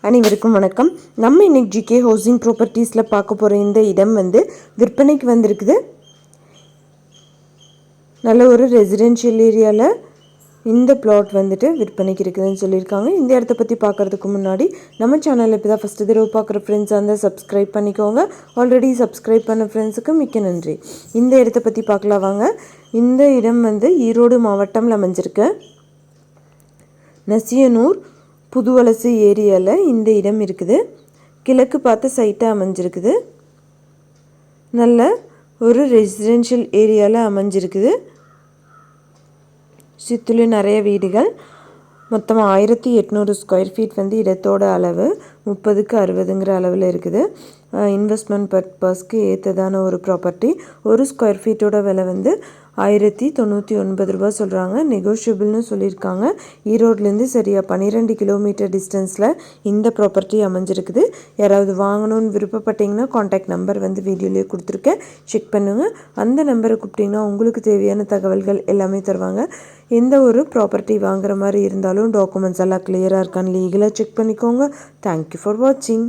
அனைவருக்கும் வணக்கம். நம்ம இன்னைக்கு ஜிகே ஹவுசிங் ப்ராப்பர்ட்டிஸில் பார்க்க போகிற இந்த இடம் விற்பனைக்கு வந்திருக்குது. நல்ல ஒரு ரெசிடென்ஷியல் ஏரியாவில் இந்த பிளாட் விற்பனைக்கு இருக்குதுன்னு சொல்லியிருக்காங்க. இந்த இடத்த பற்றி பார்க்குறதுக்கு முன்னாடி நம்ம சேனலில் இப்போ தான் ஃபஸ்ட்டு தடவை பார்க்குற ஃப்ரெண்ட்ஸாக இருந்தால் சப்ஸ்கிரைப் பண்ணிக்கோங்க. ஆல்ரெடி சப்ஸ்கிரைப் பண்ண ஃப்ரெண்ட்ஸுக்கு மிக்க நன்றி. இந்த இடத்த பற்றி பார்க்கலாம் வாங்க. இந்த இடம் ஈரோடு மாவட்டம்ல அமைஞ்சிருக்கு. நசியனூர் புதுவலசு ஏரியாவில் இந்த இடம் இருக்குது. கிழக்கு பார்த்த சைட்டாக அமைஞ்சிருக்குது. நல்ல ஒரு ரெசிடென்ஷியல் ஏரியாவில் அமைஞ்சிருக்குது. சுற்றிலும் நிறைய வீடுகள். மொத்தமாக 1800 ஸ்கொயர் ஃபீட் இடத்தோட அளவு 30க்கு 60ங்கிற அளவில் இருக்குது. இன்வெஸ்ட்மெண்ட் பர்பஸ்க்கு ஏற்றதான ஒரு ப்ராப்பர்ட்டி. ஒரு ஸ்கொயர் ஃபீட்டோட விலை 1099 ரூபா சொல்கிறாங்க. நெகோஷியபிள்னு சொல்லியிருக்காங்க. ஈரோட்லேருந்து சரியாக 12 கிலோமீட்டர் டிஸ்டன்ஸில் இந்த ப்ராப்பர்ட்டி அமைஞ்சிருக்குது. யாராவது வாங்கணும்னு விருப்பப்பட்டிங்கன்னா காண்டாக்ட் நம்பர் வீடியோலேயே கொடுத்துருக்கேன், செக் பண்ணுங்கள். அந்த நம்பரை கூப்பிட்டிங்கன்னா உங்களுக்கு தேவையான தகவல்கள் எல்லாமே தருவாங்க. எந்த ஒரு ப்ராப்பர்ட்டி வாங்குற மாதிரி இருந்தாலும் டாக்குமெண்ட்ஸ் எல்லாம் கிளியராக இருக்கான்னு லீகலாக செக் பண்ணிக்கோங்க. தேங்க்யூ ஃபார் வாட்சிங்.